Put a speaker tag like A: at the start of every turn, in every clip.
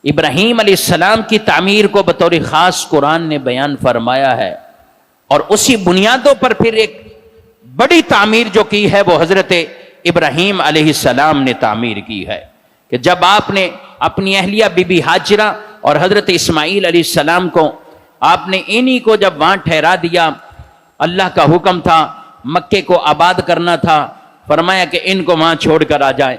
A: ابراہیم علیہ السلام کی تعمیر کو بطور خاص قرآن نے بیان فرمایا ہے، اور اسی بنیادوں پر پھر ایک بڑی تعمیر جو کی ہے وہ حضرت ابراہیم علیہ السلام نے تعمیر کی ہے، کہ جب آپ نے اپنی اہلیہ بی بی ہاجرہ اور حضرت اسماعیل علیہ السلام کو آپ نے انہی کو جب وہاں ٹھہرا دیا، اللہ کا حکم تھا مکے کو آباد کرنا تھا، فرمایا کہ ان کو وہاں چھوڑ کر آ جائیں۔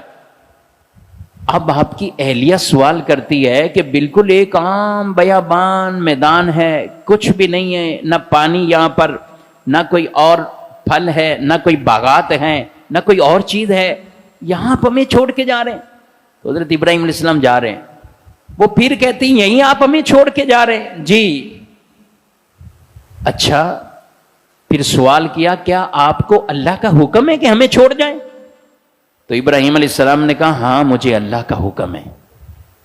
A: اب آپ کی اہلیہ سوال کرتی ہے کہ بالکل ایک عام بیابان میدان ہے، کچھ بھی نہیں ہے، نہ پانی یہاں پر، نہ کوئی اور پھل ہے، نہ کوئی باغات ہیں، نہ کوئی اور چیز ہے، یہاں آپ ہمیں چھوڑ کے جا رہے ہیں۔ تو حضرت ابراہیم علیہ السلام جا رہے ہیں، وہ پھر کہتی ہیں یہیں آپ ہمیں چھوڑ کے جا رہے ہیں؟ جی۔ اچھا، پھر سوال کیا کیا آپ کو اللہ کا حکم ہے کہ ہمیں چھوڑ جائیں؟ تو ابراہیم علیہ السلام نے کہا ہاں مجھے اللہ کا حکم ہے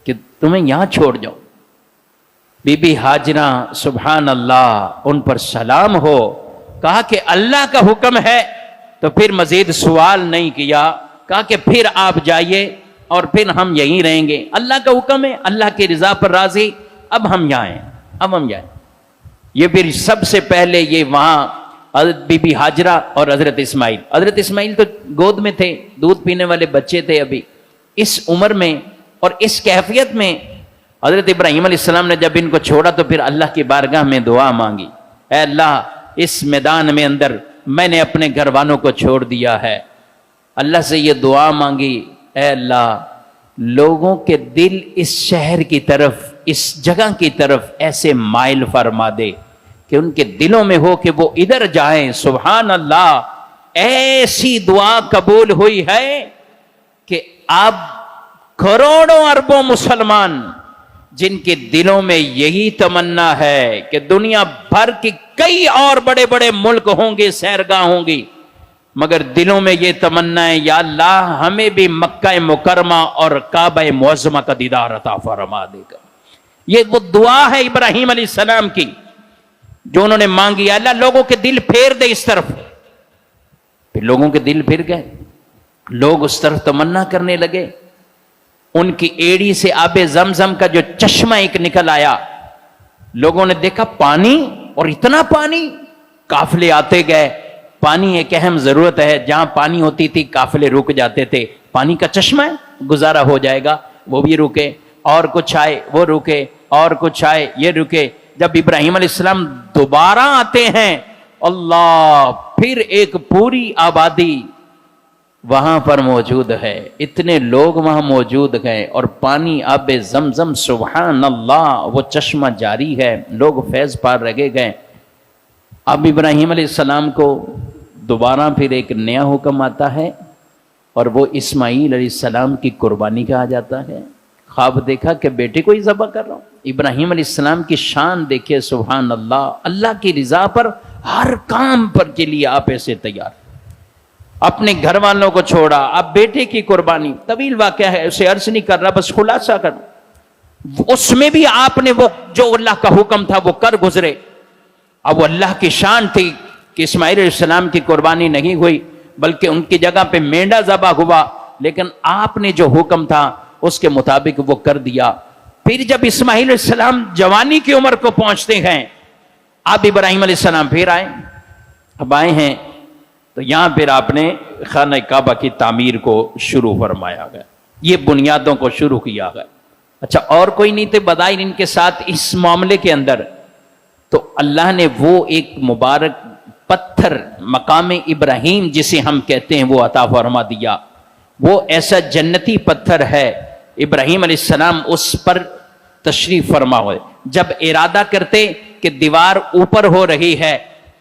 A: کہ تمہیں یہاں چھوڑ جاؤ۔ بی بی ہاجرہ سبحان اللہ ان پر سلام ہو، کہا کہ اللہ کا حکم ہے، تو پھر مزید سوال نہیں کیا، کہا کہ پھر آپ جائیے اور پھر ہم یہیں رہیں گے، اللہ کا حکم ہے، اللہ کی رضا پر راضی، اب ہم یہاں ہیں، اب ہم جائیں۔ یہ پھر سب سے پہلے یہ وہاں حضرت بی بی ہاجرہ اور حضرت اسماعیل تو گود میں تھے، دودھ پینے والے بچے تھے ابھی، اس عمر میں اور اس کیفیت میں حضرت ابراہیم علیہ السلام نے جب ان کو چھوڑا تو پھر اللہ کی بارگاہ میں دعا مانگی، اے اللہ اس میدان میں اندر میں نے اپنے گھر والوں کو چھوڑ دیا ہے۔ اللہ سے یہ دعا مانگی، اے اللہ لوگوں کے دل اس شہر کی طرف، اس جگہ کی طرف ایسے مائل فرما دے کہ ان کے دلوں میں ہو کہ وہ ادھر جائیں۔ سبحان اللہ، ایسی دعا قبول ہوئی ہے کہ اب کروڑوں اربوں مسلمان جن کے دلوں میں یہی تمنا ہے کہ دنیا بھر کی کئی اور بڑے بڑے ملک ہوں گے، سیرگاہ ہوں گی، مگر دلوں میں یہ تمنا ہے یا اللہ ہمیں بھی مکہ مکرمہ اور کعبہ معظمہ کا دیدار عطا فرما دے گا۔ یہ وہ دعا ہے ابراہیم علیہ السلام کی جو انہوں نے مانگی، اللہ لوگوں کے دل پھیر دے اس طرف۔ پھر لوگوں کے دل پھر گئے، لوگ اس طرف تمنا کرنے لگے۔ ان کی ایڑی سے آب زمزم کا جو چشمہ ایک نکل آیا، لوگوں نے دیکھا پانی، اور اتنا پانی، قافلے آتے گئے۔ پانی ایک اہم ضرورت ہے، جہاں پانی ہوتی تھی قافلے رک جاتے تھے، پانی کا چشمہ ہے گزارا ہو جائے گا، وہ بھی رکے، اور کچھ آئے وہ رکے، اور کچھ آئے یہ رکے۔ جب ابراہیم علیہ السلام دوبارہ آتے ہیں، اللہ پھر ایک پوری آبادی وہاں پر موجود ہے، اتنے لوگ وہاں موجود ہیں، اور پانی آب زمزم سبحان اللہ وہ چشمہ جاری ہے، لوگ فیض پار رگے گئے۔ اب ابراہیم علیہ السلام کو دوبارہ پھر ایک نیا حکم آتا ہے، اور وہ اسماعیل علیہ السلام کی قربانی کا آ جاتا ہے۔ خواب دیکھا کہ بیٹے کو ہی ذبح کر رہا ہوں۔ ابراہیم علیہ السلام کی شان دیکھے، سبحان اللہ، اللہ کی رضا پر ہر کام پر کے لیے آپ ایسے تیار، اپنے گھر والوں کو چھوڑا، اب بیٹے کی قربانی۔ طویل واقعہ ہے، اسے عرض نہیں کر رہا، بس خلاصہ کر، اس میں بھی آپ نے وہ جو اللہ کا حکم تھا وہ کر گزرے۔ اب وہ اللہ کی شان تھی کہ اسماعیل علیہ السلام کی قربانی نہیں ہوئی، بلکہ ان کی جگہ پہ مینڈا ذبح ہوا، لیکن آپ نے جو حکم تھا اس کے مطابق وہ کر دیا۔ پھر جب اسماعیل علیہ السلام جوانی کی عمر کو پہنچتے ہیں، اب ابراہیم علیہ السلام پھر آئے، اب آئے ہیں تو یہاں پھر آپ نے خانہ کعبہ کی تعمیر کو شروع فرمایا گیا، یہ بنیادوں کو شروع کیا گیا۔ اچھا، اور کوئی نہیں تھے بظاہر ان کے ساتھ اس معاملے کے اندر، تو اللہ نے وہ ایک مبارک پتھر مقام ابراہیم جسے ہم کہتے ہیں وہ عطا فرما دیا۔ وہ ایسا جنتی پتھر ہے، ابراہیم علیہ السلام اس پر تشریف فرما ہوئے، جب ارادہ کرتے کہ دیوار اوپر ہو رہی ہے،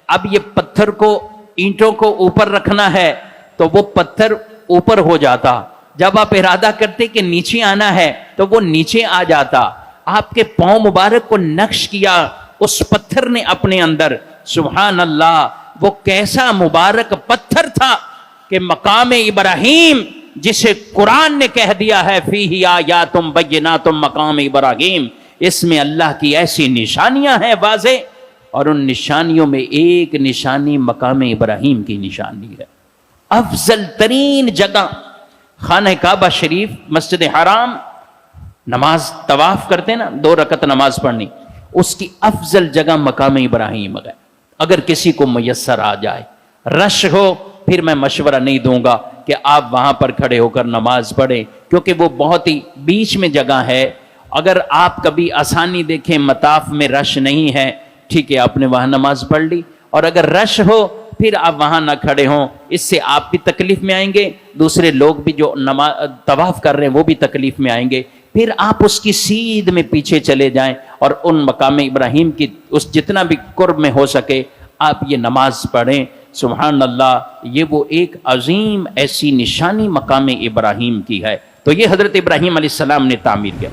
A: اب یہ پتھر کو، اینٹوں کو اوپر رکھنا ہے تو وہ پتھر اوپر ہو جاتا، جب آپ ارادہ کرتے کہ نیچے آنا ہے تو وہ نیچے آ جاتا۔ آپ کے پاؤں مبارک کو نقش کیا اس پتھر نے اپنے اندر، سبحان اللہ، وہ کیسا مبارک پتھر تھا کہ مقام ابراہیم جسے قرآن نے کہہ دیا ہے فیہ آیات بینات مقام ابراہیم، اس میں اللہ کی ایسی نشانیاں ہیں واضح، اور ان نشانیوں میں ایک نشانی مقام ابراہیم کی نشانی ہے۔ افضل ترین جگہ خانہ کعبہ شریف، مسجد حرام، نماز طواف کرتے نا 2 رکعت نماز پڑھنی، اس کی افضل جگہ مقام ابراہیم ہے۔ اگر کسی کو میسر آ جائے، رش ہو، پھر میں مشورہ نہیں دوں گا کہ آپ وہاں پر کھڑے ہو کر نماز پڑھیں، کیونکہ وہ بہت ہی بیچ میں جگہ ہے۔ اگر آپ کبھی آسانی دیکھیں مطاف میں رش نہیں ہے، ٹھیک ہے، آپ نے وہاں نماز پڑھ لی، اور اگر رش ہو پھر آپ وہاں نہ کھڑے ہوں، اس سے آپ بھی تکلیف میں آئیں گے، دوسرے لوگ بھی جو طواف کر رہے ہیں وہ بھی تکلیف میں آئیں گے۔ پھر آپ اس کی سیدھ میں پیچھے چلے جائیں اور ان مقام ابراہیم کی اس جتنا بھی قرب میں ہو سکے آپ یہ نماز پڑھیں۔ سبحان اللہ، یہ وہ ایک عظیم ایسی نشانی مقام ابراہیم کی ہے۔ تو یہ حضرت ابراہیم علیہ السلام نے تعمیر کیا۔